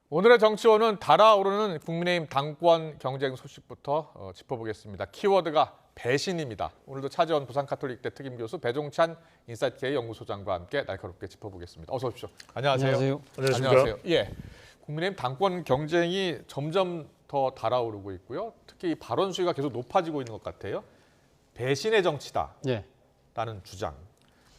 오늘의 정치원은 달아오르는 국민의힘 당권 경쟁 소식부터 짚어보겠습니다. 키워드가 배신입니다. 오늘도 차지원 부산카톨릭대 특임교수 배종찬 인사이트K 연구소장과 함께 날카롭게 짚어보겠습니다. 어서 오십시오. 안녕하세요. 안녕하세요. 예, 국민의힘 당권 경쟁이 점점 더 달아오르고 있고요. 특히 이 발언 수위가 계속 높아지고 있는 것 같아요. 배신의 정치다. 라는 주장.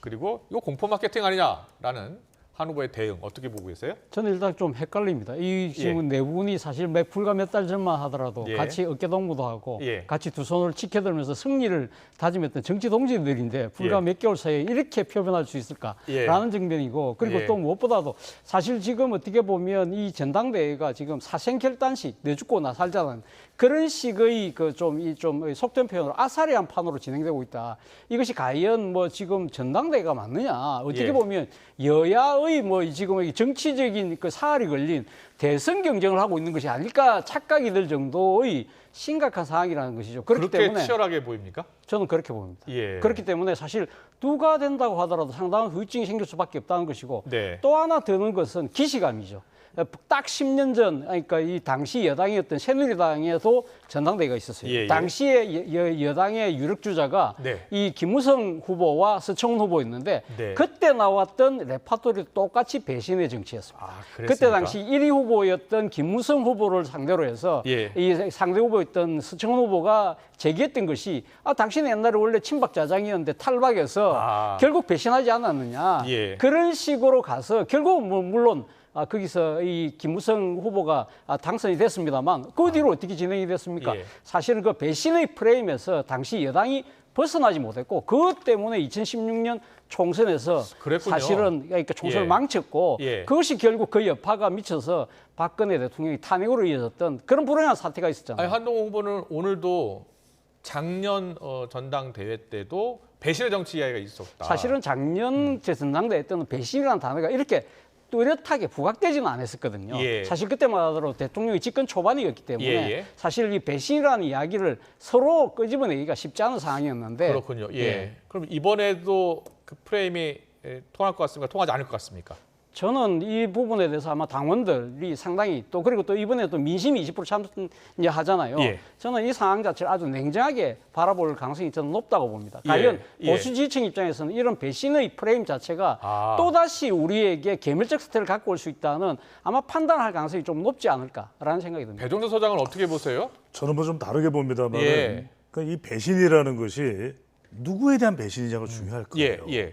그리고 이거 공포 마케팅 아니냐라는 한 후보의 대응 어떻게 보고 계세요? 저는 일단 좀 헷갈립니다. 이 지금 네 분이 사실 불과 몇 달 전만 하더라도 같이 어깨동무도 하고 같이 두 손을 치켜들면서 승리를 다짐했던 정치 동지들인데 불과 몇 개월 사이에 이렇게 표현할 수 있을까라는 정변이고, 그리고 또 무엇보다도 사실 지금 어떻게 보면 이 전당대회가 지금 사생결단식 내 죽고 나 살자는 그런 식의 좀 속된 표현으로 아사리한 판으로 진행되고 있다. 이것이 과연 지금 전당대회가 맞느냐? 어떻게 보면 여야의 지금 정치적인 사활이 걸린 대선 경쟁을 하고 있는 것이 아닐까 착각이 들 정도의 심각한 상황이라는 것이죠. 그렇기 그렇게 때문에 치열하게 보입니까? 저는 그렇게 봅니다. 그렇기 때문에 사실 누가 된다고 하더라도 상당한 후유증이 생길 수밖에 없다는 것이고, 또 하나 드는 것은 기시감이죠. 딱 10년 전, 그러니까 이 당시 여당이었던 새누리당에도 전당대회가 있었어요. 당시에 여당의 유력 주자가 이 김무성 후보와 서청원 후보였는데 그때 나왔던 레파토리 똑같이 배신의 정치였습니다. 그때 당시 1위 후보였던 김무성 후보를 상대로 해서 이 상대 후보였던 서청원 후보가 제기했던 것이 당신은 옛날에 원래 친박자장이었는데 탈박해서 결국 배신하지 않았느냐. 그런 식으로 가서 결국 물론 거기서 이 김무성 후보가 당선이 됐습니다만 그 뒤로 어떻게 진행이 됐습니까? 사실은 그 배신의 프레임에서 당시 여당이 벗어나지 못했고, 그것 때문에 2016년 총선에서 사실은 그러니까 총선을 망쳤고 그것이 결국 그 여파가 미쳐서 박근혜 대통령이 탄핵으로 이어졌던 그런 불행한 사태가 있었잖아요. 한동훈 후보는 오늘도 작년 전당대회 때도 배신의 정치 이야기가 있었다. 사실은 작년 전당대회 때는 배신이라는 단어가 이렇게 뚜렷하게 부각되지는 않았었거든요. 사실 그때만 하더라도 대통령이 집권 초반이었기 때문에 사실 이 배신이라는 이야기를 서로 끄집어내기가 쉽지 않은 상황이었는데. 그렇군요. 그럼 이번에도 그 프레임이 통할 것 같습니까? 통하지 않을 것 같습니까? 저는 이 부분에 대해서 아마 당원들이 상당히 그리고 또 이번에 또 민심이 20% 참여하잖아요. 저는 이 상황 자체를 아주 냉정하게 바라볼 가능성이 저는 높다고 봅니다. 과연 보수 지지층 입장에서는 이런 배신의 프레임 자체가 또다시 우리에게 계멸적 사태를 갖고 올 수 있다는 아마 판단할 가능성이 좀 높지 않을까라는 생각이 듭니다. 배종찬 소장은 어떻게 보세요? 저는 좀 다르게 봅니다만 그러니까 이 배신이라는 것이 누구에 대한 배신이냐가 중요할 거예요.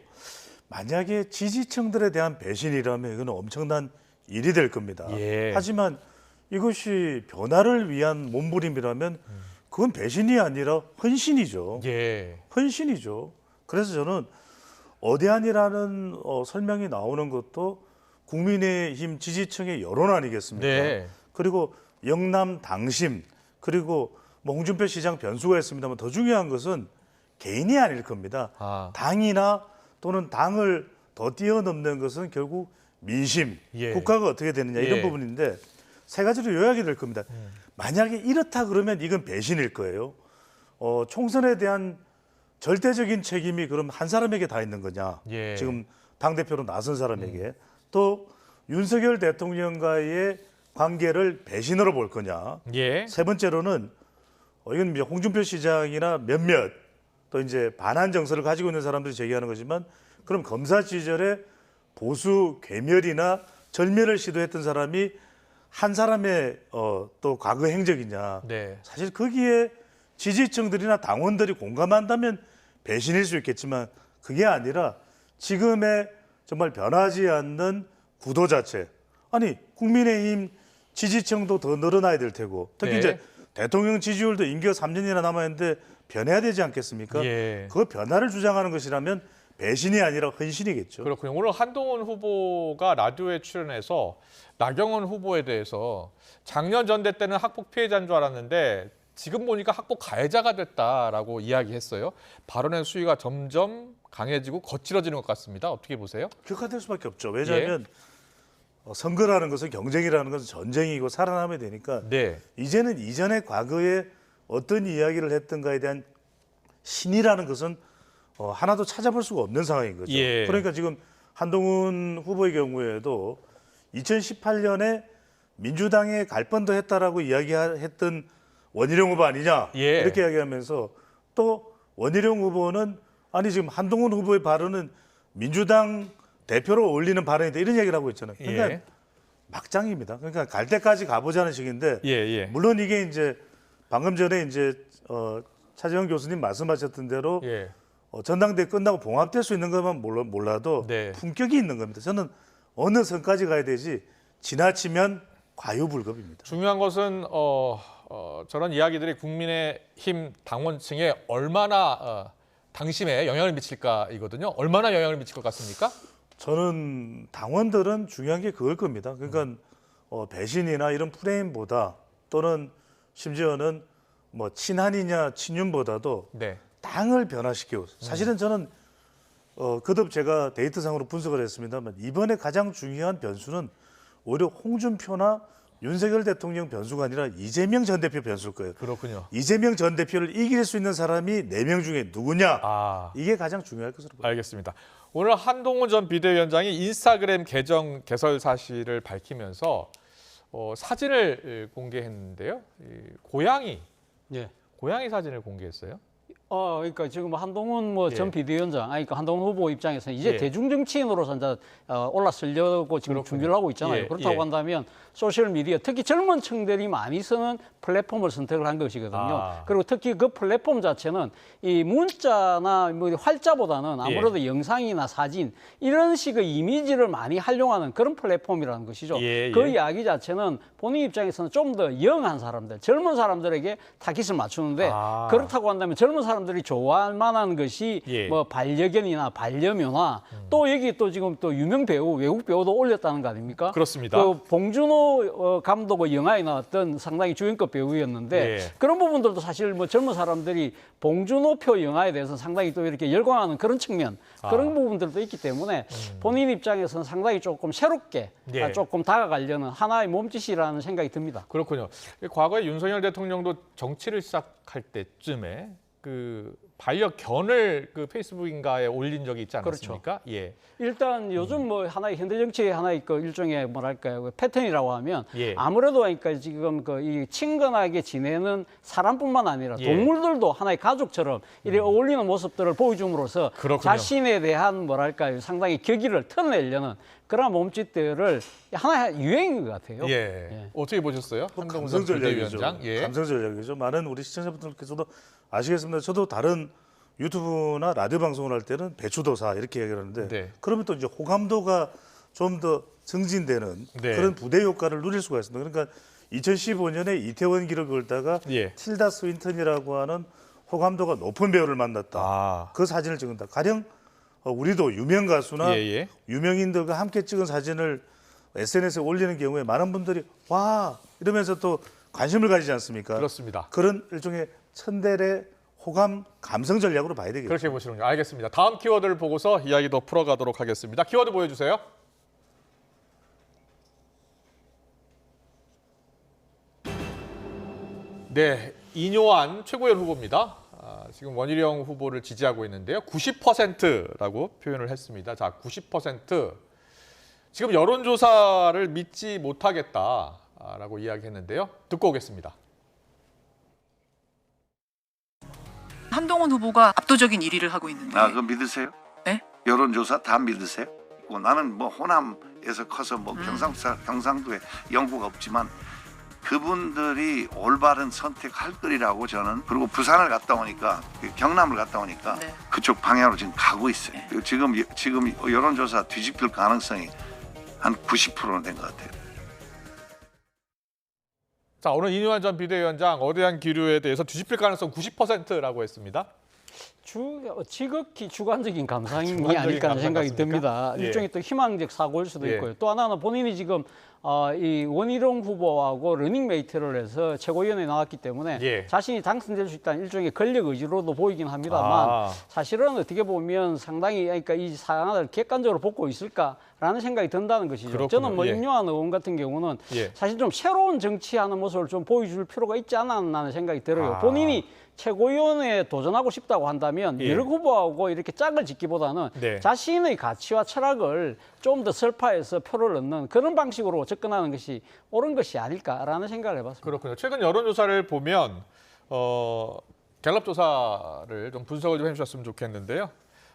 만약에 지지층들에 대한 배신이라면 이건 엄청난 일이 될 겁니다. 하지만 이것이 변화를 위한 몸부림이라면 그건 배신이 아니라 헌신이죠. 헌신이죠. 그래서 저는 어대안이라는 설명이 나오는 것도 국민의힘 지지층의 여론 아니겠습니까? 그리고 영남 당심, 그리고 홍준표 시장 변수가 있습니다만 더 중요한 것은 개인이 아닐 겁니다. 당이나 또는 당을 더 뛰어넘는 것은 결국 민심, 국가가 어떻게 되느냐 이런 부분인데 세 가지로 요약이 될 겁니다. 만약에 이렇다 그러면 이건 배신일 거예요. 총선에 대한 절대적인 책임이 그럼 한 사람에게 다 있는 거냐. 지금 당대표로 나선 사람에게. 또 윤석열 대통령과의 관계를 배신으로 볼 거냐. 세 번째로는 이건 홍준표 시장이나 몇몇 또 이제 반한 정서를 가지고 있는 사람들이 제기하는 거지만 그럼 검사 시절에 보수 괴멸이나 절멸을 시도했던 사람이 한 사람의 또 과거 행적이냐. 사실 거기에 지지층들이나 당원들이 공감한다면 배신일 수 있겠지만 그게 아니라 지금의 정말 변하지 않는 구도 자체. 아니 국민의힘 지지층도 더 늘어나야 될 테고 특히 이제 대통령 지지율도 임기가 3년이나 남았는데 변해야 되지 않겠습니까? 그 변화를 주장하는 것이라면 배신이 아니라 헌신이겠죠. 그렇군요. 오늘 한동훈 후보가 라디오에 출연해서 나경원 후보에 대해서 작년 전대 때는 학폭 피해자인 줄 알았는데 지금 보니까 학폭 가해자가 됐다라고 이야기했어요. 발언의 수위가 점점 강해지고 거칠어지는 것 같습니다. 어떻게 보세요? 격화될 수밖에 없죠. 왜냐하면 선거라는 것은 경쟁이라는 것은 전쟁이고 살아남아야 되니까 이제는 이전의 과거에 어떤 이야기를 했던가에 대한 신이라는 것은 하나도 찾아볼 수가 없는 상황인 거죠. 그러니까 지금 한동훈 후보의 경우에도 2018년에 민주당에 갈 뻔도 했다라고 이야기했던 원희룡 후보 아니냐 예. 이렇게 이야기하면서 또 원희룡 후보는 아니 지금 한동훈 후보의 발언은 민주당 대표로 올리는 발언이다 이런 얘기를 하고 있잖아요. 그러니까 예. 막장입니다. 그러니까 갈 때까지 가보자는 식인데 예. 물론 이게 이제 방금 전에 이제 차재원 교수님 말씀하셨던 대로 예. 전당대회 끝나고 봉합될 수 있는 것만 몰라도 네. 품격이 있는 겁니다. 저는 어느 선까지 가야 되지 지나치면 과유불급입니다. 중요한 것은 저런 이야기들이 국민의힘 당원층에 얼마나 당심에 영향을 미칠까이거든요. 얼마나 영향을 미칠 것 같습니까? 저는 당원들은 중요한 게 그걸 겁니다. 그러니까 배신이나 이런 프레임보다 또는 심지어는 뭐 친한이냐 친윤보다도 네. 당을 변화시키고 사실은 저는 거듭 제가 데이터상으로 분석을 했습니다만 이번에 가장 중요한 변수는 오히려 홍준표나 윤석열 대통령 변수가 아니라 이재명 전 대표 변수일 거예요. 그렇군요. 이재명 전 대표를 이길 수 있는 사람이 4명 중에 누구냐? 아, 이게 가장 중요할 것으로 보입니다. 알겠습니다. 오늘 한동훈 전 비대위원장이 인스타그램 계정 개설 사실을 밝히면서 사진을 공개했는데요. 고양이 사진을 공개했어요. 그러니까 지금 한동훈 전 예. 비대위원장, 그러니까 한동훈 후보 입장에서는 이제 예. 대중정치인으로서 이제 올라서려고 지금 그렇군요. 준비를 하고 있잖아요. 예, 그렇다고 예. 한다면 소셜 미디어, 특히 젊은 층들이 많이 쓰는 플랫폼을 선택을 한 것이거든요. 아. 그리고 특히 그 플랫폼 자체는 이 문자나 뭐 활자보다는 아무래도 예. 영상이나 사진 이런 식의 이미지를 많이 활용하는 그런 플랫폼이라는 것이죠. 예, 그 예. 이야기 자체는 본인 입장에서는 좀 더 영한 사람들, 젊은 사람들에게 타깃을 맞추는데 아. 그렇다고 한다면 젊은 사람들이 좋아할 만한 것이 예. 뭐 반려견이나 반려묘나 또 여기 또 지금 또 유명 배우, 외국 배우도 올렸다는 거 아닙니까? 그렇습니다. 그 봉준호 감독의 영화에 나왔던 상당히 주연급 배우였는데 예. 그런 부분들도 사실 뭐 젊은 사람들이 봉준호표 영화에 대해서 상당히 또 이렇게 열광하는 그런 측면 그런 부분들도 있기 때문에 본인 입장에서는 상당히 조금 새롭게 예. 조금 다가가려는 하나의 몸짓이라는 생각이 듭니다. 그렇군요. 과거에 윤석열 대통령도 정치를 시작할 때쯤에 그 반려견을 그 페이스북인가에 올린 적이 있지 않았습니까? 예. 일단 요즘 뭐 하나의 현대 정치의 하나의 그 일종의 뭐랄까요 패턴이라고 하면 예. 아무래도 그러니까 지금 그 이 친근하게 지내는 사람뿐만 아니라 예. 동물들도 하나의 가족처럼 이렇게 어울리는 모습들을 보여줌으로써 그렇군요. 자신에 대한 뭐랄까요 상당히 격의를 털어내려는 그런 몸짓들을 하나의 유행인 것 같아요. 예. 어떻게 보셨어요? 한동훈 전 감성 전략이죠. 비대위원장. 예. 감성 전략이죠. 많은 우리 시청자분들께서도 아시겠습니다. 저도 다른 유튜브나 라디오 방송을 할 때는 배추도사 이렇게 얘기를 하는데 네. 그러면 또 이제 호감도가 좀 더 증진되는 네. 그런 부대 효과를 누릴 수가 있습니다. 그러니까 2015년에 이태원 기록을 걸다가 예. 틸다 스윈턴이라고 하는 호감도가 높은 배우를 만났다. 아. 그 사진을 찍은다. 가령 우리도 유명 가수나 예. 유명인들과 함께 찍은 사진을 SNS에 올리는 경우에 많은 분들이 와 이러면서 또 관심을 가지지 않습니까? 그렇습니다. 그런 일종의 천대의 호감 감성 전략으로 봐야 되겠죠. 그렇게 보시는군요. 알겠습니다. 다음 키워드를 보고서 이야기 더 풀어가도록 하겠습니다. 키워드 보여주세요. 네, 이뇨한 최고위원 후보입니다. 지금 원희룡 후보를 지지하고 있는데요. 90%라고 표현을 했습니다. 자, 90%. 지금 여론조사를 믿지 못하겠다라고 이야기했는데요. 듣고 오겠습니다. 한동훈 후보가 압도적인 1위를 하고 있는데. 그거 믿으세요? 네? 여론조사 다 믿으세요? 나는 뭐 호남에서 커서 뭐 경상도에 연구가 없지만 그분들이 올바른 선택할 거리라고 저는 그리고 부산을 갔다 오니까 경남을 갔다 오니까 네. 그쪽 방향으로 지금 가고 있어요. 네. 지금 여론조사 뒤집힐 가능성이 한 90%는 된 것 같아요. 자, 오늘 이뇨한 전 비대위원장 어대한 기류에 대해서 뒤집힐 가능성 90%라고 했습니다. 지극히 주관적인 감상이 주관적인 아닐까 하는 생각이 감상 듭니다. 같습니까? 예. 일종의 또 희망적 사고일 수도 예. 있고요. 또 하나는 본인이 지금 이 원희룡 후보하고 러닝메이트를 해서 최고위원회에 나왔기 때문에 예. 자신이 당선될 수 있다는 일종의 권력 의지로도 보이긴 합니다만 사실은 어떻게 보면 상당히 그러니까 이 사안을 객관적으로 보고 있을까라는 생각이 든다는 것이죠. 그렇군요. 저는 뭐 예. 임요한 의원 같은 경우는 예. 사실 좀 새로운 정치하는 모습을 좀 보여줄 필요가 있지 않았나 하는 생각이 들어요. 아. 본인이 최고위원회에 도전하고 싶다고 한다면 한다면 예. 여러 후보하고 이렇게 짝을 짓기보다는 네. 자신의 가치와 철학을 좀 더 설파해서 표를 넣는 그런 방식으로 접근하는 것이 옳은 것이 아닐까라는 생각을 해봤습니다. 그렇군요. 최근 여론조사를 보면 갤럽 조사를 좀 분석을 좀 해주셨으면 좋겠는데요.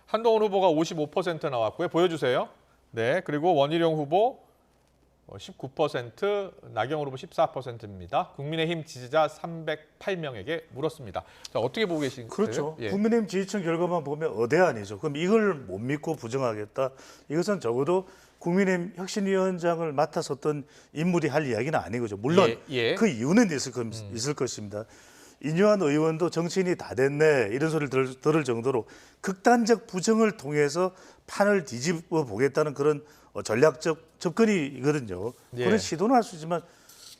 한동훈 후보가 55% 나왔고요. 보여주세요. 네, 그리고 원희룡 후보 19%, 나경원 후보 14%입니다. 국민의힘 지지자 308명에게 물었습니다. 자, 어떻게 보고 계신가요? 그렇죠. 예. 국민의힘 지지층 결과만 보면 어대안이죠. 그럼 이걸 못 믿고 부정하겠다. 이것은 적어도 국민의힘 혁신위원장을 맡았었던 인물이 할 이야기는 아니거죠. 물론 예. 그 이유는 있을 것입니다. 인요한 의원도 정치인이 다 됐네 이런 소리를 들을 정도로 극단적 부정을 통해서 판을 뒤집어 보겠다는 그런 전략적 접근이거든요. 예. 그런 시도는 할 수 있지만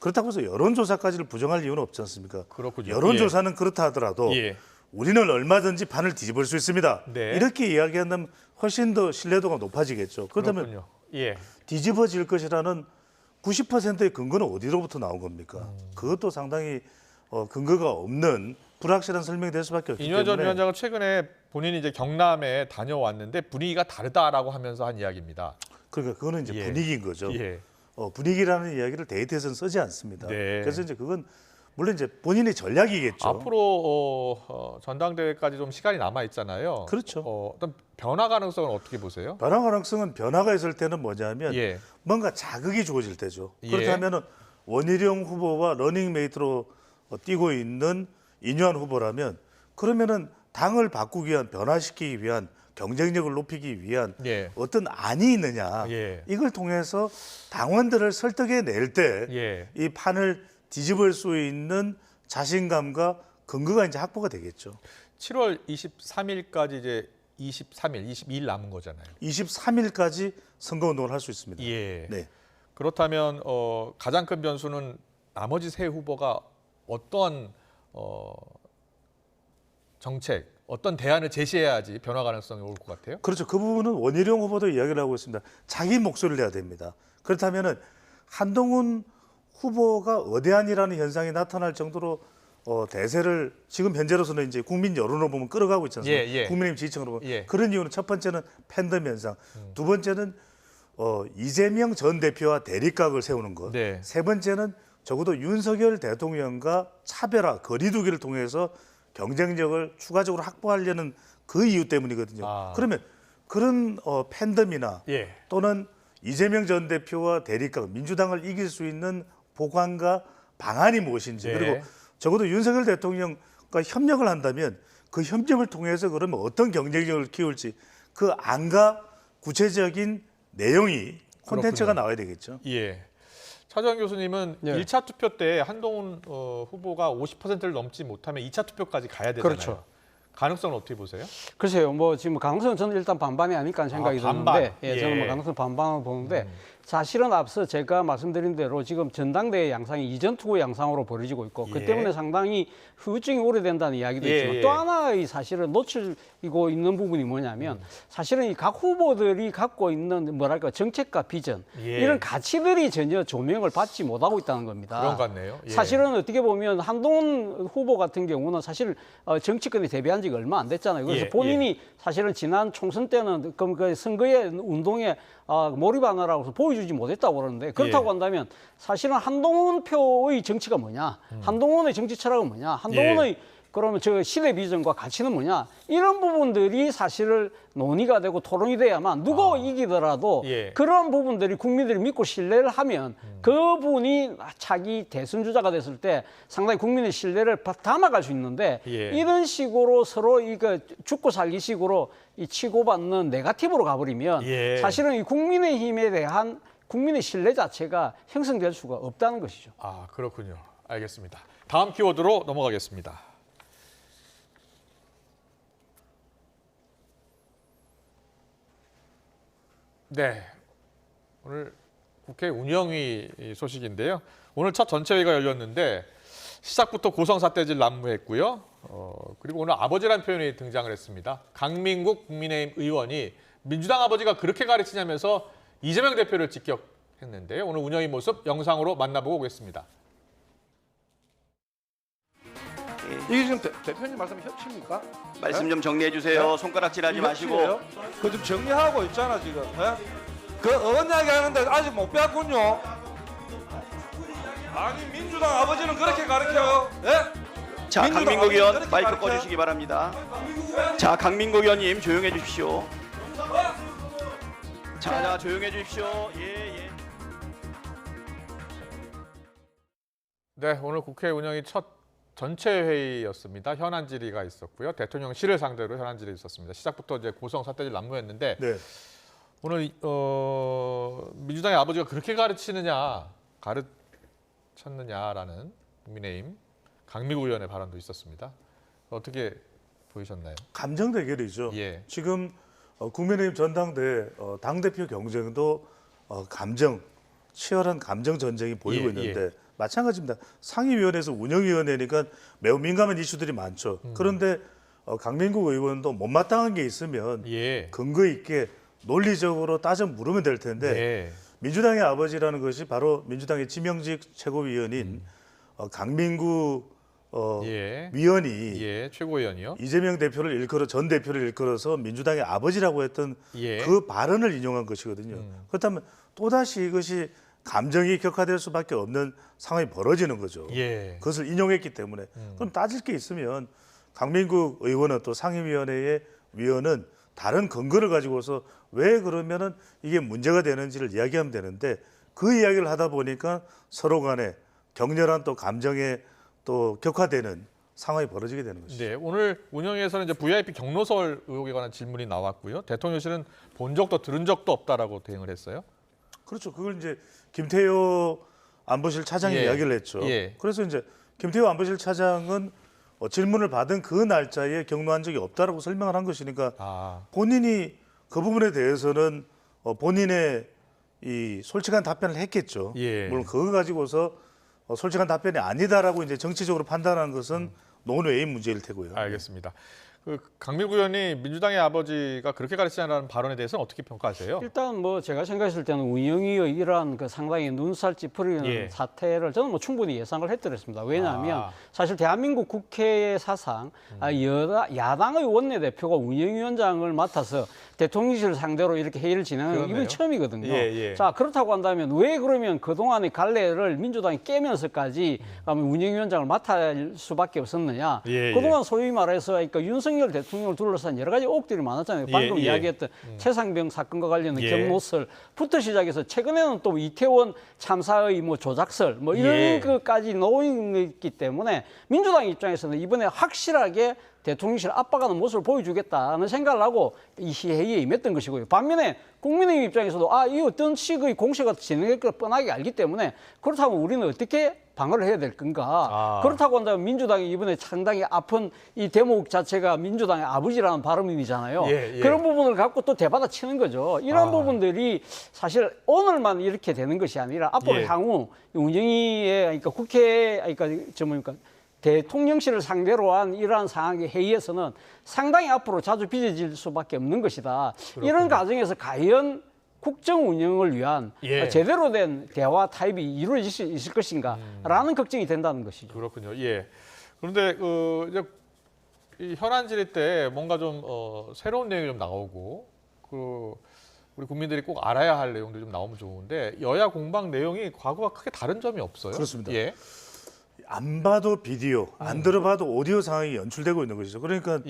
그렇다고 해서 여론조사까지를 부정할 이유는 없지 않습니까? 그렇군요. 여론조사는 그렇다 하더라도 예. 우리는 얼마든지 판을 뒤집을 수 있습니다. 네. 이렇게 이야기한다면 훨씬 더 신뢰도가 높아지겠죠. 그렇다면 그렇군요. 예. 뒤집어질 것이라는 90%의 근거는 어디로부터 나온 겁니까? 그것도 상당히 근거가 없는 불확실한 설명이 될 수밖에 없기 인효연 전 때문에 위원장은 최근에 본인이 이제 경남에 다녀왔는데 분위기가 다르다라고 하면서 한 이야기입니다. 그러니까 그거는 이제 예. 분위기인 거죠. 예. 분위기라는 이야기를 데이트에서는 쓰지 않습니다. 네. 그래서 이제 그건 물론 이제 본인의 전략이겠죠. 앞으로 전당대회까지 좀 시간이 남아 있잖아요. 그렇죠. 어떤 변화 가능성은 어떻게 보세요? 변화 가능성은 변화가 있을 때는 뭐냐면 예. 뭔가 자극이 주어질 때죠. 예. 그렇다면 원희룡 후보와 러닝메이트로 뛰고 있는 인요한 후보라면 그러면은 당을 바꾸기 위한 변화시키기 위한 경쟁력을 높이기 위한 예. 어떤 안이 있느냐 예. 이걸 통해서 당원들을 설득해 낼 때 이 예. 판을 뒤집을 수 있는 자신감과 근거가 이제 확보가 되겠죠. 7월 23일까지 이제 23일, 22일 남은 거잖아요. 23일까지 선거운동을 할 수 있습니다. 예. 네. 그렇다면 가장 큰 변수는 나머지 세 후보가 어떤 정책, 어떤 대안을 제시해야지 변화 가능성이 올 것 같아요? 그렇죠. 그 부분은 원희룡 후보도 이야기를 하고 있습니다. 자기 목소리를 내야 됩니다. 그렇다면은 한동훈 후보가 어대안이라는 현상이 나타날 정도로 대세를 지금 현재로서는 이제 국민 여론으로 보면 끌어가고 있지 않습니까? 예, 예. 국민의힘 지지층으로 보면. 예. 그런 이유는 첫 번째는 팬덤 현상, 두 번째는 이재명 전 대표와 대립각을 세우는 것, 네. 세 번째는 적어도 윤석열 대통령과 차별화, 거리두기를 통해서 경쟁력을 추가적으로 확보하려는 그 이유 때문이거든요. 아. 그러면 그런 팬덤이나 예. 또는 이재명 전 대표와 대립각, 민주당을 이길 수 있는 보관과 방안이 무엇인지 네. 그리고 적어도 윤석열 대통령과 협력을 한다면 그 협력을 통해서 그러면 어떤 경쟁력을 키울지 그 안과 구체적인 내용이 콘텐츠가 나와야 되겠죠. 예. 차주환 교수님은 예. 1차 투표 때 한동훈 후보가 50%를 넘지 못하면 2차 투표까지 가야 되잖아요. 그렇죠. 가능성은 어떻게 보세요? 글쎄요, 뭐 지금 가능성은 저는 일단 반반이 아닐까 하는 생각이 반반. 드는데, 예, 예. 저는 뭐 가능성 반반을 보는데 사실은 앞서 제가 말씀드린 대로 지금 전당대회 양상이 이전 투구 양상으로 벌어지고 있고 그 예. 때문에 상당히 후유증이 오래된다는 이야기도 예, 있지만 예. 또 하나의 사실은 놓치고 있는 부분이 뭐냐면 사실은 이 각 후보들이 갖고 있는 뭐랄까 정책과 비전 예. 이런 가치들이 전혀 조명을 받지 못하고 있다는 겁니다. 그런 것 같네요. 예. 사실은 어떻게 보면 한동훈 후보 같은 경우는 사실 정치권에 데뷔한 지가 얼마 안 됐잖아요. 그래서 예, 본인이 사실은 지난 총선 때는 그 선거에 운동에 몰입하느라고 해서 보여주지 못했다고 그러는데 그렇다고 예. 한다면 사실은 한동훈 표의 정치가 뭐냐, 한동훈의 정치 철학은 뭐냐, 한동훈의 그러면 저 시대 비전과 가치는 뭐냐 이런 부분들이 사실을 논의가 되고 토론이 돼야만 누가 이기더라도 예. 그런 부분들이 국민들이 믿고 신뢰를 하면 그분이 차기 대선 주자가 됐을 때 상당히 국민의 신뢰를 담아갈 수 있는데 예. 이런 식으로 서로 이거 죽고 살기식으로 이 치고받는 네거티브로 가버리면 예. 사실은 이 국민의힘에 대한 국민의 신뢰 자체가 형성될 수가 없다는 것이죠. 아, 그렇군요. 알겠습니다. 다음 키워드로 넘어가겠습니다. 네, 오늘 국회 운영위 소식인데요. 오늘 첫 전체회의가 열렸는데 시작부터 고성사태질 난무했고요. 그리고 오늘 아버지라는 표현이 등장을 했습니다. 강민국 국민의힘 의원이 민주당 아버지가 그렇게 가르치냐면서 이재명 대표를 직격했는데요. 오늘 운영위 모습 영상으로 만나보고 오겠습니다. 이게 지금 대표님 말씀 협치입니까? 말씀 좀 정리해 주세요. 손가락질하지 마시고. 그 좀 정리하고 있잖아 지금. 예? 그 어원 이야기 하는데 아직 못 배웠군요. 아니 민주당 아버지는 그렇게 가르쳐요. 예? 자, 민주당 강민국 의원 그렇게 마이크 가르쳐요? 꺼주시기 바랍니다. 자, 강민국 의원님 조용해 주십시오. 자, 조용해 주십시오. 예. 네, 오늘 국회 운영이 첫 전체 회의였습니다. 현안 질의가 있었고요. 대통령실을 상대로 현안 질의 있었습니다. 시작부터 이제 고성 사태질 난무했는데 네. 오늘 민주당의 아버지가 그렇게 가르쳤느냐라는 국민의힘 강미구 의원의 발언도 있었습니다. 어떻게 보이셨나요? 감정 대결이죠. 예. 지금 국민의힘 전당대 당대표 경쟁도 치열한 감정 전쟁이 보이고 있는데 마찬가지입니다. 상임위원회에서 운영위원회니까 매우 민감한 이슈들이 많죠. 그런데 강민국 의원도 못마땅한 게 있으면 근거 있게 논리적으로 따져 물으면 될 텐데 민주당의 아버지라는 것이 바로 민주당의 지명직 최고위원인 강민국 위원이 최고위원이요. 이재명 대표를 전 대표를 일컬어서 민주당의 아버지라고 했던 그 발언을 인용한 것이거든요. 그렇다면 또다시 이것이 감정이 격화될 수밖에 없는 상황이 벌어지는 거죠. 그것을 인용했기 때문에. 그럼 따질 게 있으면 강민국 의원은 또 상임위원회의 위원은 다른 근거를 가지고서 왜 그러면은 이게 문제가 되는지를 이야기하면 되는데 그 이야기를 하다 보니까 서로 간에 격렬한 또 감정에 또 격화되는 상황이 벌어지게 되는 것이죠. 네, 오늘 운영위에서는 이제 VIP 경로설 의혹에 관한 질문이 나왔고요. 대통령실은 본 적도 들은 적도 없다라고 대응을 했어요. 그렇죠. 그걸 이제 김태효 안보실 차장이 이야기를 했죠. 그래서 이제 김태효 안보실 차장은 질문을 받은 그 날짜에 경로한 적이 없다라고 설명을 한 것이니까 본인이 그 부분에 대해서는 본인의 이 솔직한 답변을 했겠죠. 물론 그거 가지고서 솔직한 답변이 아니다라고 이제 정치적으로 판단하는 것은 논외의 문제일 테고요. 알겠습니다. 그 강민국 의원이 민주당의 아버지가 그렇게 가르치냐는 발언에 대해서는 어떻게 평가하세요? 일단 뭐 제가 생각했을 때는 운영위의 이러한 그 상당히 눈살 찌푸리는 사태를 저는 뭐 충분히 예상을 했더랬습니다. 왜냐하면 사실 대한민국 국회의 사상 야당의 원내대표가 운영위원장을 맡아서 대통령실을 상대로 이렇게 회의를 진행하는 건 이번 처음이거든요. 자, 그렇다고 한다면 왜 그러면 그동안의 갈래를 민주당이 깨면서까지 운영위원장을 맡을 수밖에 없었느냐. 그동안 소위 말해서 그러니까 윤석열 대통령을 둘러싼 여러 가지 의혹들이 많았잖아요. 방금 이야기했던 최상병 사건과 관련된 경로설부터 시작해서 최근에는 또 이태원 참사의 뭐 조작설 뭐 이런 것까지 놓였기 때문에 민주당 입장에서는 이번에 확실하게 대통령실 압박하는 모습을 보여주겠다는 생각을 하고 이 회의에 임했던 것이고요. 반면에 국민의힘 입장에서도 이 어떤 식의 공세가 진행될 걸 뻔하게 알기 때문에 그렇다면 우리는 어떻게 방어를 해야 될 건가. 그렇다고 한다면 민주당이 이번에 상당히 아픈 이 대목 자체가 민주당의 아버지라는 발음이잖아요. 그런 부분을 갖고 또 대받아 치는 거죠. 이런 부분들이 사실 오늘만 이렇게 되는 것이 아니라 앞으로 향후 운영위의 그러니까 국회 그러니까 대통령실을 상대로 한 이러한 상황의 회의에서는 상당히 앞으로 자주 빚어질 수밖에 없는 것이다. 이런 과정에서 과연 국정 운영을 위한 제대로 된 대화 타입이 이루어질 수 있을 것인가라는 걱정이 된다는 것이죠. 그렇군요. 그런데 이제 이 현안 질의 때 뭔가 좀 새로운 내용이 좀 나오고 우리 국민들이 꼭 알아야 할 내용들이 좀 나오면 좋은데 여야 공방 내용이 과거와 크게 다른 점이 없어요. 그렇습니다. 안 봐도 비디오, 안 들어봐도 오디오 상황이 연출되고 있는 것이죠. 그러니까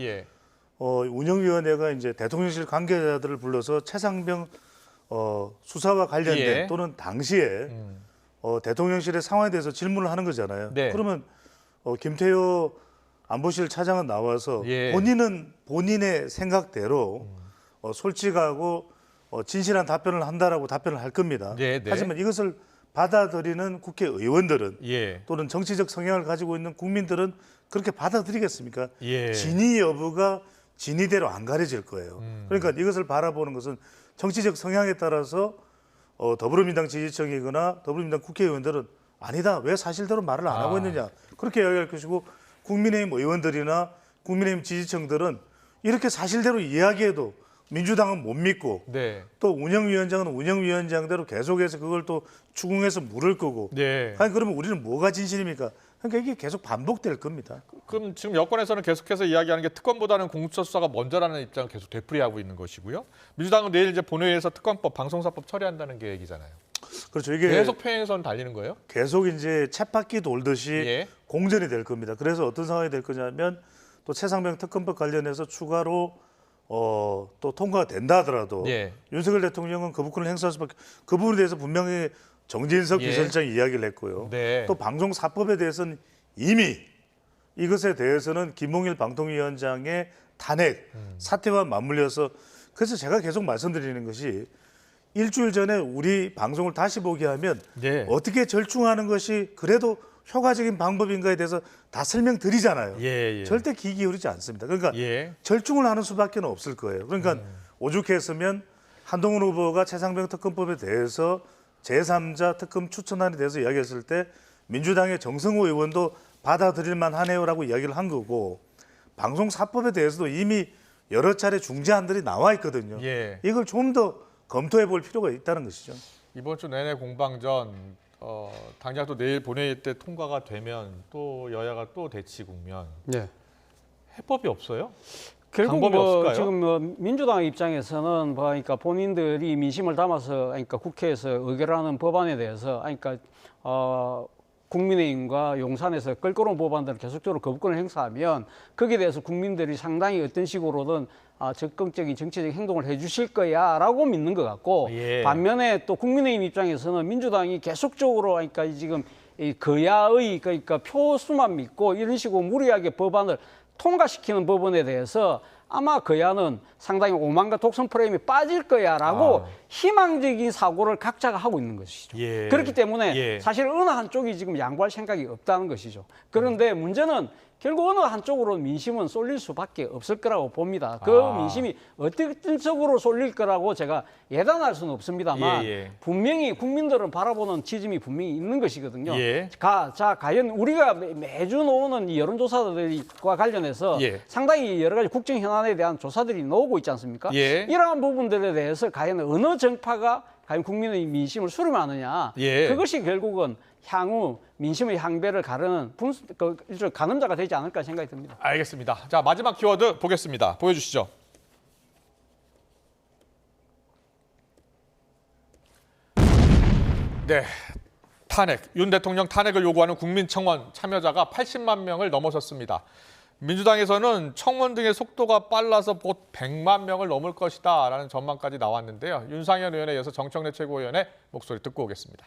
운영위원회가 이제 대통령실 관계자들을 불러서 최상병 수사와 관련된 또는 당시에 대통령실의 상황에 대해서 질문을 하는 거잖아요. 그러면 김태효 안보실 차장은 나와서 본인은 본인의 생각대로 솔직하고 진실한 답변을 한다라고 답변을 할 겁니다. 하지만 이것을 받아들이는 국회의원들은 또는 정치적 성향을 가지고 있는 국민들은 그렇게 받아들이겠습니까? 진위 여부가 진위대로 안 가려질 거예요. 그러니까 이것을 바라보는 것은 정치적 성향에 따라서 더불어민주당 지지층이거나 더불어민주당 국회의원들은 아니다. 왜 사실대로 말을 안 하고 있느냐. 그렇게 이야기할 것이고 국민의힘 의원들이나 국민의힘 지지층들은 이렇게 사실대로 이야기해도 민주당은 못 믿고 또 운영위원장은 운영위원장대로 계속해서 그걸 또 추궁해서 물을 거고 아니 그러면 우리는 뭐가 진실입니까? 그러니까 이게 계속 반복될 겁니다. 그럼 지금 여권에서는 계속해서 이야기하는 게 특검보다는 공수처 수사가 먼저라는 입장을 계속 되풀이하고 있는 것이고요. 민주당은 내일 이제 본회의에서 특검법, 방송사법 처리한다는 계획이잖아요. 그렇죠. 이게 계속 평행선 달리는 거예요? 계속 이제 쳇바퀴 돌듯이 예. 공전이 될 겁니다. 그래서 어떤 상황이 될 거냐면 또 최상병 특검법 관련해서 추가로 또 통과가 된다 하더라도 예. 윤석열 대통령은 거부권을 행사할 수밖에 그 부분에 대해서 분명히 정진석 예. 비서실장이 이야기를 했고요. 네. 또 방송사법에 대해서는 이미 이것에 대해서는 김홍일 방통위원장의 탄핵 사태와 맞물려서 그래서 제가 계속 말씀드리는 것이 일주일 전에 우리 방송을 다시 보게 하면 네. 어떻게 절충하는 것이 그래도 효과적인 방법인가에 대해서 다 설명드리잖아요. 예. 절대 귀 기울이지 않습니다. 그러니까 예. 절충을 하는 수밖에 없을 거예요. 그러니까 오죽했으면 한동훈 후보가 최상병 특검법에 대해서 제3자 특검 추천안에 대해서 이야기했을 때 민주당의 정성호 의원도 받아들일 만하네요라고 이야기를 한 거고 방송사법에 대해서도 이미 여러 차례 중재안들이 나와 있거든요. 예. 이걸 좀 더 검토해 볼 필요가 있다는 것이죠. 이번 주 내내 공방전 당장 또 내일 본회의 때 통과가 되면 또 여야가 또 대치 국면. 네. 해법이 없어요? 결국 방법이 없을까요? 지금 민주당 입장에서는 그러니까 본인들이 민심을 담아서 그러니까 국회에서 의결하는 법안에 대해서 그러니까 국민의힘과 용산에서 끌고 온 법안들을 계속적으로 거부권을 행사하면 거기에 대해서 국민들이 상당히 어떤 식으로든 적극적인 정치적 행동을 해주실 거야라고 믿는 것 같고 예. 반면에 또 국민의힘 입장에서는 민주당이 계속적으로 그러니까 지금 이 거야의 그러니까 표수만 믿고 이런 식으로 무리하게 법안을 통과시키는 부분에 대해서 아마 거야는 상당히 오만과 독선 프레임에 빠질 거야라고 희망적인 사고를 각자가 하고 있는 것이죠. 예. 그렇기 때문에 예. 사실 어느 한쪽이 지금 양보할 생각이 없다는 것이죠. 그런데 문제는 결국 어느 한쪽으로 민심은 쏠릴 수밖에 없을 거라고 봅니다. 그 민심이 어떤 쪽으로 쏠릴 거라고 제가 예단할 수는 없습니다만 예. 분명히 국민들은 바라보는 지점이 분명히 있는 것이거든요. 예. 자, 과연 우리가 매주 나오는 이 여론조사들과 관련해서 예. 상당히 여러 가지 국정 현안에 대한 조사들이 나오고 있지 않습니까? 예. 이러한 부분들에 대해서 과연 어느 정파가 과연 국민의 민심을 수렴하느냐 예. 그것이 결국은 향후 민심의 향배를 가르는 일종의 가늠자가 되지 않을까 생각이 듭니다. 알겠습니다. 자, 마지막 키워드 보겠습니다. 보여주시죠. 네, 탄핵. 윤 대통령 탄핵을 요구하는 국민청원 참여자가 80만 명을 넘어섰습니다. 민주당에서는 청원 등의 속도가 빨라서 곧 100만 명을 넘을 것이다라는 전망까지 나왔는데요. 윤상현 의원에 이어서 정청래 최고위원의 목소리 듣고 오겠습니다.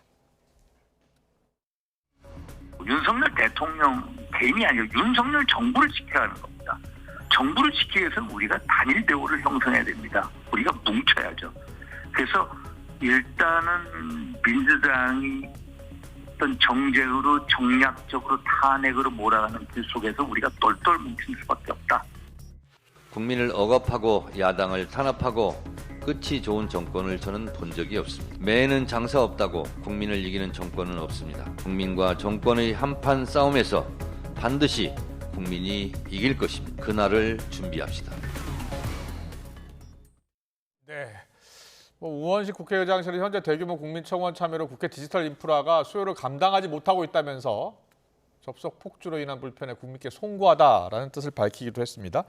윤석열 대통령 개인이 아니고 윤석열 정부를 지켜야 하는 겁니다. 정부를 지키기 위해서는 우리가 단일 대우를 형성해야 됩니다. 우리가 뭉쳐야죠. 그래서 일단은 민주당이 어떤 정쟁으로 정략적으로 탄핵으로 몰아가는 길 속에서 우리가 똘똘 뭉칠 수밖에 없다. 국민을 억압하고 야당을 탄압하고 끝이 좋은 정권을 저는 본 적이 없습니다. 매는 장사 없다고 국민을 이기는 정권은 없습니다. 국민과 정권의 한판 싸움에서 반드시 국민이 이길 것입니다. 그날을 준비합시다. 네. 우원식 국회의장실은 현재 대규모 국민청원 참여로 국회 디지털 인프라가 수요를 감당하지 못하고 있다면서 접속 폭주로 인한 불편에 국민께 송구하다라는 뜻을 밝히기도 했습니다.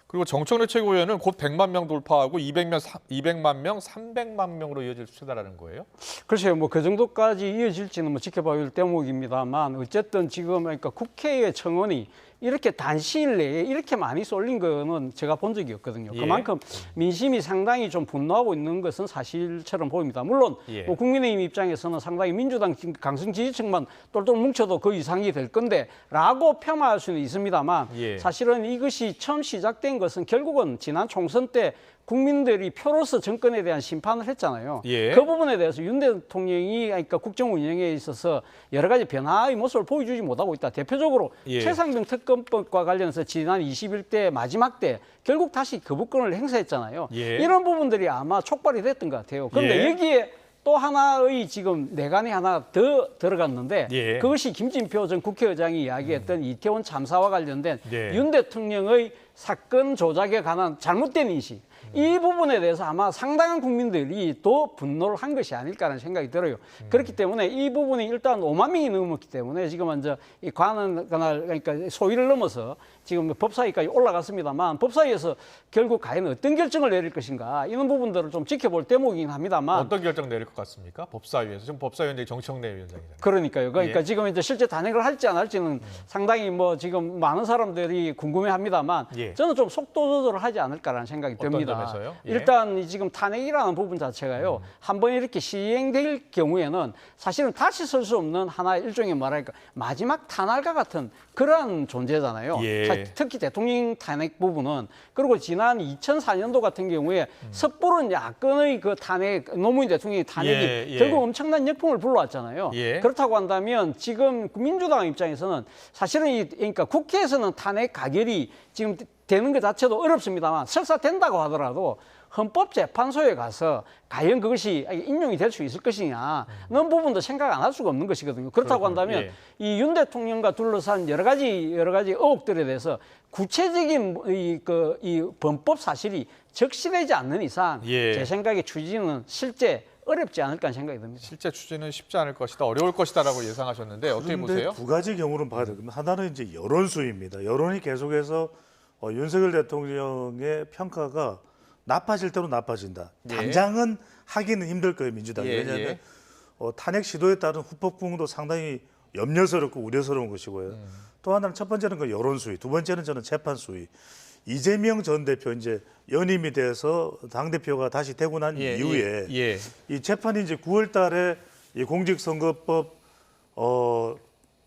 그리고 정청래 최고위원은 곧 100만 명 돌파하고 200만 명, 300만 명으로 이어질 추세다라는 거예요. 글쎄요, 그 정도까지 이어질지는 지켜봐야 할 대목입니다만 어쨌든 지금 그러니까 국회의 청원이 이렇게 단시일 내에 이렇게 많이 쏠린 거는 제가 본 적이 없거든요. 예. 그만큼 민심이 상당히 좀 분노하고 있는 것은 사실처럼 보입니다. 물론 국민의힘 입장에서는 상당히 민주당 강성 지지층만 똘똘 뭉쳐도 그 이상이 될 건데 라고 폄하할 수는 있습니다만 사실은 이것이 처음 시작된 것은 결국은 지난 총선 때 국민들이 표로서 정권에 대한 심판을 했잖아요. 그 부분에 대해서 윤 대통령이 그러니까 국정 운영에 있어서 여러 가지 변화의 모습을 보여주지 못하고 있다. 대표적으로 최상병 특검법과 관련해서 지난 21대 마지막 때 결국 다시 거부권을 행사했잖아요. 이런 부분들이 아마 촉발이 됐던 것 같아요. 그런데 여기에 또 하나의 지금 내관이 하나 더 들어갔는데 그것이 김진표 전 국회의장이 이야기했던 이태원 참사와 관련된 윤 대통령의 사건 조작에 관한 잘못된 인식. 이 부분에 대해서 아마 상당한 국민들이 더 분노를 한 것이 아닐까라는 생각이 들어요. 그렇기 때문에 이 부분이 일단 5만 명이 넘었기 때문에 지금 먼저 이 관할 그러니까 소위를 넘어서 지금 법사위까지 올라갔습니다만 법사위에서 결국 과연 어떤 결정을 내릴 것인가 이런 부분들을 좀 지켜볼 대목이긴 합니다만 어떤 결정 내릴 것 같습니까? 법사위에서 지금 법사위원장이 정청래 위원장이잖아요. 그러니까요. 그러니까 예. 지금 이제 실제 단행을 할지 안 할지는 상당히 뭐 지금 많은 사람들이 궁금해합니다만 예. 저는 좀 속도 조절을 하지 않을까라는 생각이 어떤 듭니다. 점에서요? 예. 일단 이 지금 탄핵이라는 부분 자체가요. 한번 이렇게 시행될 경우에는 사실은 다시 설 수 없는 하나의 일종의 뭐랄까 마지막 탄알과 같은 그러한 존재잖아요. 예. 특히 대통령 탄핵 부분은 그리고 지난 2004년도 같은 경우에 섣부른 야권의 그 탄핵 노무현 대통령의 탄핵이 예, 예. 결국 엄청난 역풍을 불러왔잖아요. 예. 그렇다고 한다면 지금 민주당 입장에서는 사실은 그러니까 국회에서는 탄핵 가결이 지금 되는 것 자체도 어렵습니다만 설사 된다고 하더라도 헌법재판소에 가서 과연 그것이 인용이 될 수 있을 것이냐 그런 부분도 생각 안 할 수가 없는 것이거든요. 그렇다고 한다면 예. 이 윤 대통령과 둘러싼 여러 가지 의혹들에 대해서 구체적인 이 범법 사실이 적시되지 않는 이상 예. 제 생각에 추진은 실제 어렵지 않을까 하는 생각이 듭니다. 실제 추진은 쉽지 않을 것이다, 어려울 것이다라고 예상하셨는데 어떻게 그런데 보세요? 두 가지 경우는 봐야 되거든요. 하나는 이제 여론수입니다. 여론이 계속해서 윤석열 대통령의 평가가 나빠질 대로 나빠진다. 예. 당장은 하기는 힘들 거예요, 민주당이. 예, 왜냐하면 예. 탄핵 시도에 따른 후폭풍도 상당히 염려스럽고 우려스러운 것이고요. 또 하나는 첫 번째는 그 여론 수위, 두 번째는 저는 재판 수위. 이재명 전 대표 이제 연임이 돼서 당 대표가 다시 되고 난 예, 이후에 예. 이 재판이 이제 9월달에 이 공직선거법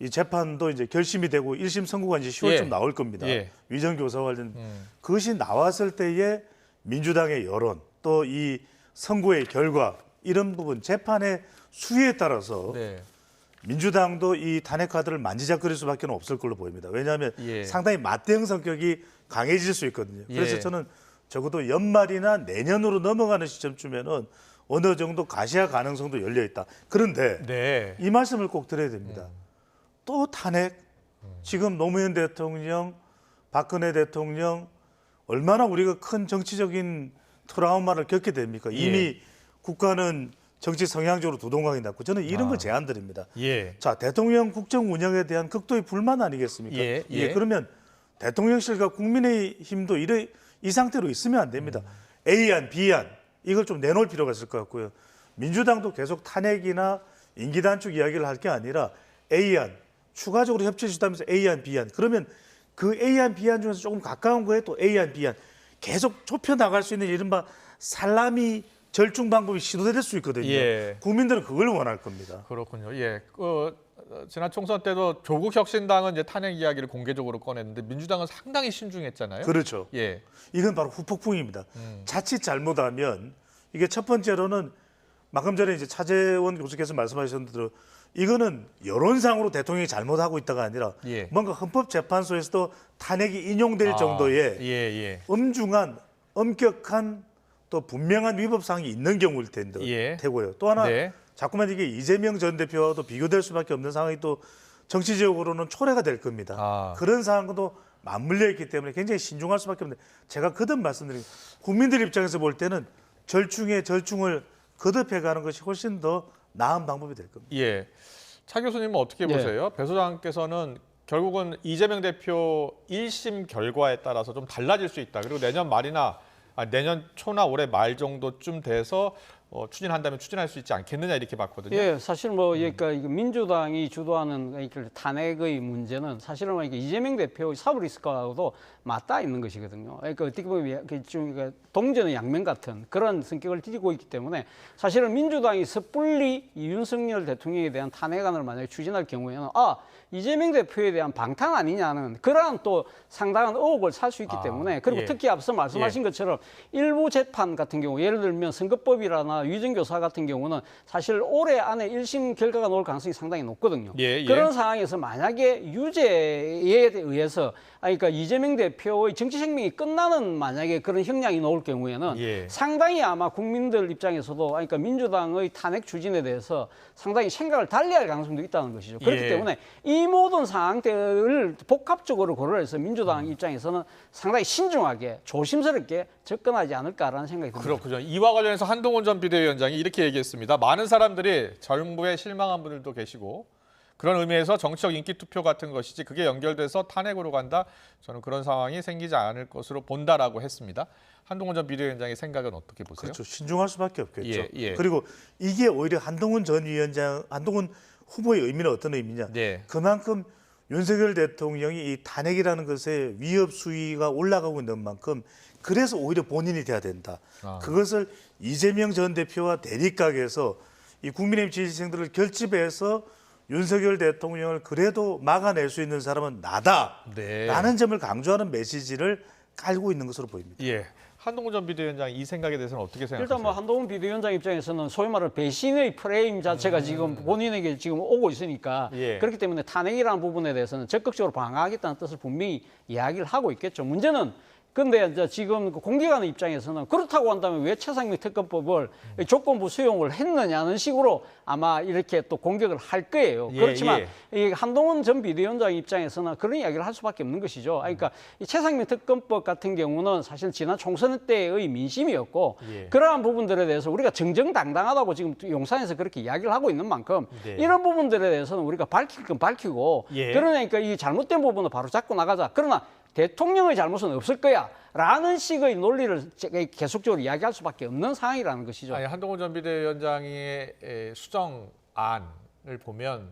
이 재판도 이제 결심이 되고 1심 선고가 이제 10월쯤 예. 나올 겁니다. 예. 위정교사 관련 그것이 나왔을 때에 민주당의 여론 또 이 선고의 결과 이런 부분 재판의 수위에 따라서 네. 민주당도 이 탄핵 카드를 만지작거릴 수밖에 없을 걸로 보입니다. 왜냐하면 예. 상당히 맞대응 성격이 강해질 수 있거든요. 그래서 예. 저는 적어도 연말이나 내년으로 넘어가는 시점쯤에는 어느 정도 가시화 가능성도 열려 있다. 그런데 네. 이 말씀을 꼭 드려야 됩니다. 또 탄핵, 지금 노무현 대통령, 박근혜 대통령 얼마나 우리가 큰 정치적인 트라우마를 겪게 됩니까? 이미 예. 국가는 정치 성향적으로 두동강이 났고 저는 이런 걸 제안드립니다. 예. 자, 대통령 국정 운영에 대한 극도의 불만 아니겠습니까? 예, 예. 그러면 대통령실과 국민의힘도 이 상태로 있으면 안 됩니다. A안, B안 이걸 좀 내놓을 필요가 있을 것 같고요. 민주당도 계속 탄핵이나 임기 단축 이야기를 할 게 아니라 A안 추가적으로 협치해 주다면서 A안, B안 그러면 그 A안, B안 중에서 조금 가까운 거에 또 A안, B안 계속 좁혀 나갈 수 있는 이른바 살라미 절충 방법이 시도될 수 있거든요. 예. 국민들은 그걸 원할 겁니다. 그렇군요. 예. 지난 총선 때도 조국 혁신당은 이제 탄핵 이야기를 공개적으로 꺼냈는데 민주당은 상당히 신중했잖아요. 그렇죠. 예. 이건 바로 후폭풍입니다. 자칫 잘못하면 이게 첫 번째로는 방금 전에 이제 차재원 교수께서 말씀하셨던 대로 이거는 여론상으로 대통령이 잘못하고 있다가 아니라 예. 뭔가 헌법재판소에서도 탄핵이 인용될 정도의 예. 엄중한 엄격한 또 분명한 위법 사항이 있는 경우일 텐데 예. 되고요. 또 하나 네. 자꾸만 이게 이재명 전 대표와도 비교될 수밖에 없는 상황이 또 정치적으로는 초래가 될 겁니다. 그런 상황도 맞물려 있기 때문에 굉장히 신중할 수밖에 없는데 제가 거듭 말씀드립니다. 국민들 입장에서 볼 때는 절충의 절충을 거듭해가는 것이 훨씬 더 나은 방법이 될 겁니다. 예. 차 교수님은 어떻게 보세요? 배 소장께서는 결국은 이재명 대표 1심 결과에 따라서 좀 달라질 수 있다. 그리고 내년 말이나 내년 초나 올해 말 정도쯤 돼서 추진한다면 추진할 수 있지 않겠느냐 이렇게 봤거든요. 예, 사실 그러니까 민주당이 주도하는 탄핵의 문제는 사실은 이재명 대표의 사법 리스크하고도 맞닿아 있는 것이거든요. 그러니까 어떻게 보면 좀 동전의 양면 같은 그런 성격을 띠고 있기 때문에 사실은 민주당이 섣불리 윤석열 대통령에 대한 탄핵안을 만약에 추진할 경우에는 이재명 대표에 대한 방탄 아니냐는 그러한 또 상당한 의혹을 살 수 있기 때문에 그리고 예. 특히 앞서 말씀하신 것처럼 일부 재판 같은 경우 예를 들면 선거법이라나 위정교사 같은 경우는 사실 올해 안에 1심 결과가 나올 가능성이 상당히 높거든요. 예. 그런 상황에서 만약에 유죄에 의해서 그러니까 이재명 대표의 정치 생명이 끝나는 만약에 그런 형량이 나올 경우에는 예. 상당히 아마 국민들 입장에서도 그러니까 민주당의 탄핵 추진에 대해서 상당히 생각을 달리할 가능성도 있다는 것이죠. 그렇기 예. 때문에 이 이 모든 상황들을 복합적으로 고려해서 민주당 입장에서는 상당히 신중하게 조심스럽게 접근하지 않을까라는 생각이 듭니다. 그렇군요. 이와 관련해서 한동훈 전 비대위원장이 이렇게 얘기했습니다. 많은 사람들이 정부에 실망한 분들도 계시고 그런 의미에서 정치적 인기 투표 같은 것이지 그게 연결돼서 탄핵으로 간다. 저는 그런 상황이 생기지 않을 것으로 본다라고 했습니다. 한동훈 전 비대위원장의 생각은 어떻게 보세요? 그렇죠. 신중할 수밖에 없겠죠. 예, 예. 그리고 이게 오히려 한동훈 후보의 의미는 어떤 의미냐? 네. 그만큼 윤석열 대통령이 이 탄핵이라는 것에 위협 수위가 올라가고 있는 만큼 그래서 오히려 본인이 돼야 된다. 그것을 이재명 전 대표와 대립각에서 이 국민의힘 지지층들을 결집해서 윤석열 대통령을 그래도 막아낼 수 있는 사람은 나다라는 점을 강조하는 메시지를 깔고 있는 것으로 보입니다. 예. 한동훈 전 비대위원장 이 생각에 대해서는 어떻게 생각하세요? 일단 뭐 한동훈 비대위원장 입장에서는 소위 말하는 배신의 프레임 자체가 지금 본인에게 지금 오고 있으니까 예. 그렇기 때문에 탄핵이라는 부분에 대해서는 적극적으로 방어하겠다는 뜻을 분명히 이야기를 하고 있겠죠. 문제는 근데 이제 지금 공개하는 입장에서는 그렇다고 한다면 왜 최상민 특검법을 조건부 수용을 했느냐는 식으로 아마 이렇게 또 공격을 할 거예요. 예, 그렇지만 예. 이 한동훈 전 비대위원장 입장에서는 그런 이야기를 할 수밖에 없는 것이죠. 그러니까 이 최상민 특검법 같은 경우는 사실 지난 총선 때의 민심이었고 예. 그러한 부분들에 대해서 우리가 정정당당하다고 지금 용산에서 그렇게 이야기를 하고 있는 만큼 네. 이런 부분들에 대해서는 우리가 밝힐 건 밝히고 예. 그러니까 이 잘못된 부분을 바로 잡고 나가자. 그러나 대통령의 잘못은 없을 거야 라는 식의 논리를 계속적으로 이야기할 수밖에 없는 상황이라는 것이죠. 아니, 한동훈 전 비대위원장의 수정안을 보면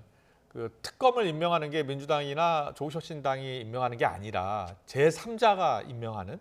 그 특검을 임명하는 게 민주당이나 조국혁신당이 임명하는 게 아니라 제3자가 임명하는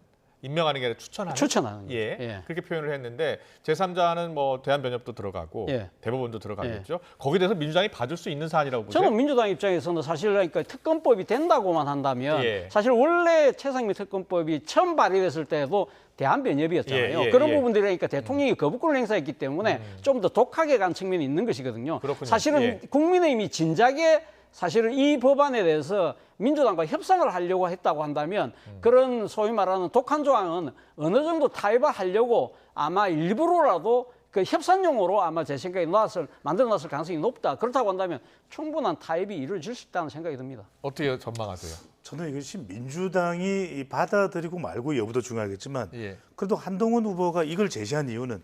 게 아니라 추천하는 거죠. 예, 예. 그렇게 표현을 했는데 제3자는 뭐 대한변협도 들어가고 예. 대법원도 들어가겠죠. 거기에 대해서 민주당이 봐줄 수 있는 사안이라고 보세요? 저는 민주당 입장에서는 사실 그러니까 특검법이 된다고만 한다면 예. 사실 원래 최상민 특검법이 처음 발의됐을 때도 대한변협이었잖아요. 예, 예, 그런 예. 부분들이 그러니까 대통령이 거부권을 행사했기 때문에 좀 더 독하게 간 측면이 있는 것이거든요. 그렇군요. 사실은 예. 국민의힘이 진작에 사실은 이 법안에 대해서 민주당과 협상을 하려고 했다고 한다면 그런 소위 말하는 독한 조항은 어느 정도 타협하려고 아마 일부러라도 그 협상용으로 아마 제 생각에 만들어놨을 가능성이 높다. 그렇다고 한다면 충분한 타협이 이루어질 수 있다는 생각이 듭니다. 어떻게 전망하세요? 저는 이것이 민주당이 받아들이고 말고 여부도 중요하겠지만 예. 그래도 한동훈 후보가 이걸 제시한 이유는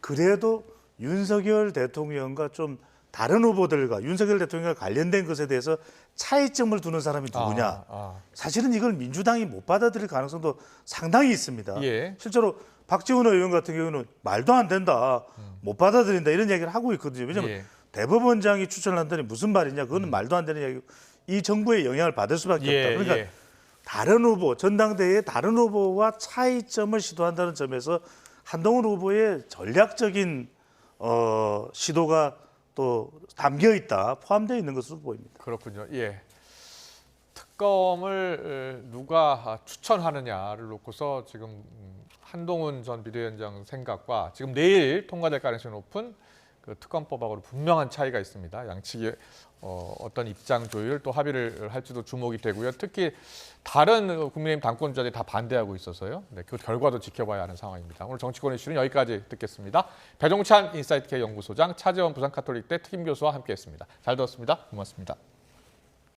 그래도 윤석열 대통령과 좀 다른 후보들과 윤석열 대통령과 관련된 것에 대해서 차이점을 두는 사람이 누구냐. 사실은 이걸 민주당이 못 받아들일 가능성도 상당히 있습니다. 예. 실제로 박지원 의원 같은 경우는 말도 안 된다, 못 받아들인다 이런 얘기를 하고 있거든요. 왜냐하면 예. 대법원장이 추천을 한다니 무슨 말이냐. 그거는 말도 안 되는 이야기고 이 정부의 영향을 받을 수밖에 없다. 그러니까 예. 다른 후보, 전당대회의 다른 후보와 차이점을 시도한다는 점에서 한동훈 후보의 전략적인 시도가 또 담겨 있다, 포함되어 있는 것으로 보입니다. 그렇군요. 예. 특검을 누가 추천하느냐를 놓고서 지금 한동훈 전 비대위원장 생각과 지금 내일 통과될 가능성이 높은 그 특검법하고는 분명한 차이가 있습니다. 양측이 어떤 입장 조율 또 합의를 할지도 주목이 되고요. 특히 다른 국민의힘 당권자들이 다 반대하고 있어서요. 네, 그 결과도 지켜봐야 하는 상황입니다. 오늘 정치권 이슈는 여기까지 듣겠습니다. 배종찬 인사이트K 연구소장, 차재원 부산카톨릭대 특임교수와 함께했습니다. 잘 들었습니다. 고맙습니다.